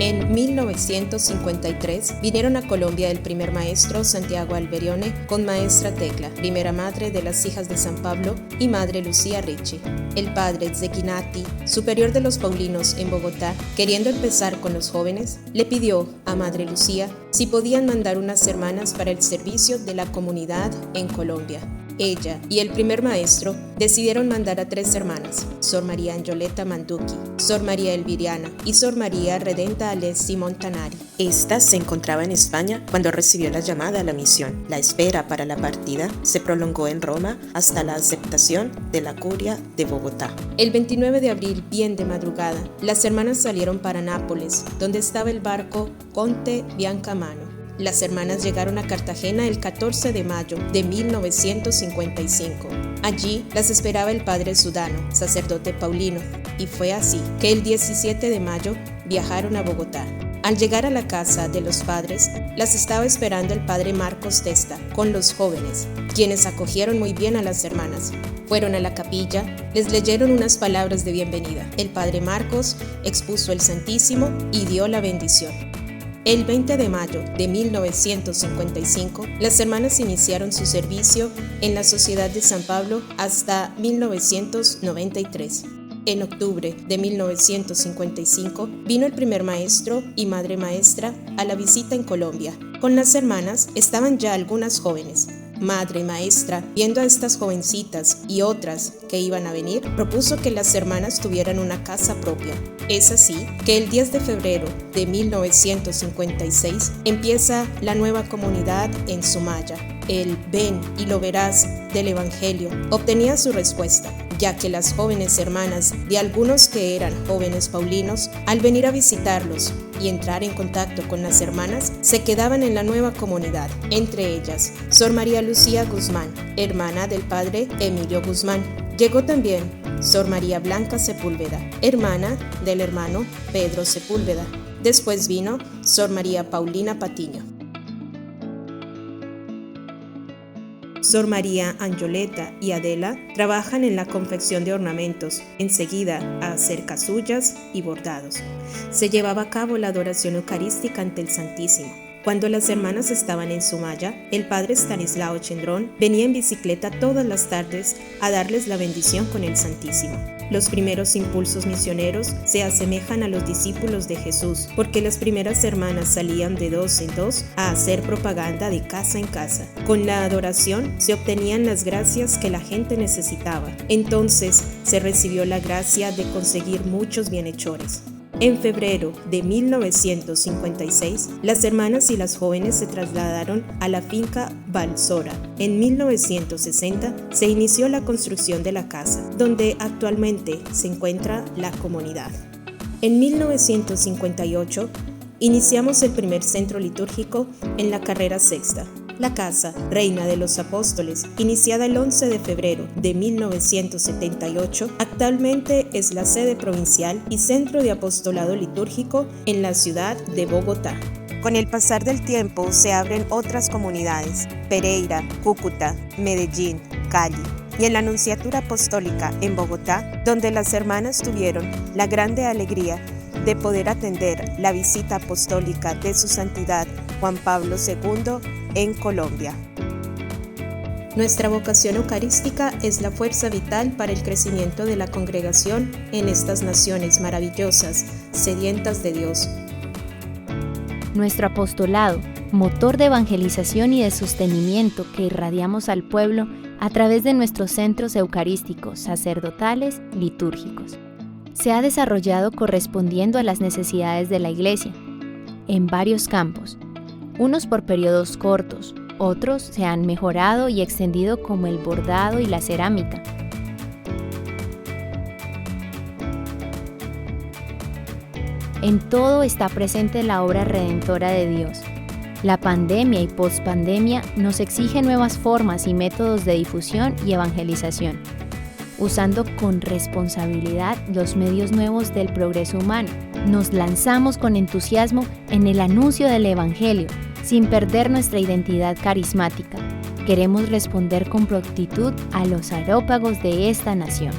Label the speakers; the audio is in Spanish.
Speaker 1: En 1953 vinieron a Colombia el primer maestro Santiago Alberione con maestra Tecla, primera madre de las hijas de San Pablo, y madre Lucía Ricci. El padre Zequinati, superior de los Paulinos en Bogotá, queriendo empezar con los jóvenes, le pidió a madre Lucía si podían mandar unas hermanas para el servicio de la comunidad en Colombia. Ella y el primer maestro decidieron mandar a 3 hermanas, Sor María Angioleta Manduqui, Sor María Elviriana y Sor María Redenta Alessi Montanari. Esta se encontraba en España cuando recibió la llamada a la misión. La espera para la partida se prolongó en Roma hasta la aceptación de la curia de Bogotá. El 29 de abril, bien de madrugada, las hermanas salieron para Nápoles, donde estaba el barco Conte Biancamano. Las hermanas llegaron a Cartagena el 14 de mayo de 1955. Allí las esperaba el padre Sudano, sacerdote paulino, y fue así que el 17 de mayo viajaron a Bogotá. Al llegar a la casa de los padres, las estaba esperando el padre Marcos Testa con los jóvenes, quienes acogieron muy bien a las hermanas. Fueron a la capilla, les leyeron unas palabras de bienvenida. El padre Marcos expuso el Santísimo y dio la bendición. El 20 de mayo de 1955, las hermanas iniciaron su servicio en la Sociedad de San Pablo hasta 1993. En octubre de 1955, vino el primer maestro y madre maestra a la visita en Colombia. Con las hermanas estaban ya algunas jóvenes. Madre maestra, viendo a estas jovencitas y otras que iban a venir, propuso que las hermanas tuvieran una casa propia. Es así que el 10 de febrero de 1956 empieza la nueva comunidad en Sumaya. El ven y lo verás del Evangelio obtenía su respuesta, ya que las jóvenes hermanas de algunos que eran jóvenes paulinos, al venir a visitarlos y entrar en contacto con las hermanas, se quedaban en la nueva comunidad, entre ellas Sor María Lucía Guzmán, hermana del padre Emilio Guzmán. Llegó también Sor María Blanca Sepúlveda, hermana del hermano Pedro Sepúlveda. Después vino Sor María Paulina Patiño. Sor María Angioleta y Adela trabajan en la confección de ornamentos, enseguida a hacer casullas y bordados. Se llevaba a cabo la adoración eucarística ante el Santísimo. Cuando las hermanas estaban en Sumaya, el padre Stanislao Chendrón venía en bicicleta todas las tardes a darles la bendición con el Santísimo. Los primeros impulsos misioneros se asemejan a los discípulos de Jesús, porque las primeras hermanas salían de 2 en 2 a hacer propaganda de casa en casa. Con la adoración se obtenían las gracias que la gente necesitaba. Entonces se recibió la gracia de conseguir muchos bienhechores. En febrero de 1956, las hermanas y las jóvenes se trasladaron a la finca Balsora. En 1960 se inició la construcción de la casa, donde actualmente se encuentra la comunidad. En 1958 iniciamos el primer centro litúrgico en la carrera sexta. La Casa Reina de los Apóstoles, iniciada el 11 de febrero de 1978, actualmente es la sede provincial y centro de apostolado litúrgico en la ciudad de Bogotá. Con el pasar del tiempo se abren otras comunidades: Pereira, Cúcuta, Medellín, Cali. Y en la Nunciatura Apostólica en Bogotá, donde las hermanas tuvieron la grande alegría de poder atender la visita apostólica de su santidad Juan Pablo II en Colombia. Nuestra vocación eucarística es la fuerza vital para el crecimiento de la congregación en estas naciones maravillosas, sedientas de Dios.
Speaker 2: Nuestro apostolado, motor de evangelización y de sostenimiento que irradiamos al pueblo a través de nuestros centros eucarísticos, sacerdotales, litúrgicos, se ha desarrollado correspondiendo a las necesidades de la Iglesia, en varios campos, unos por periodos cortos, otros se han mejorado y extendido como el bordado y la cerámica. En todo está presente la obra redentora de Dios. La pandemia y pospandemia nos exigen nuevas formas y métodos de difusión y evangelización, usando con responsabilidad los medios nuevos del progreso humano. Nos lanzamos con entusiasmo en el anuncio del Evangelio, sin perder nuestra identidad carismática. Queremos responder con prontitud a los areópagos de esta nación.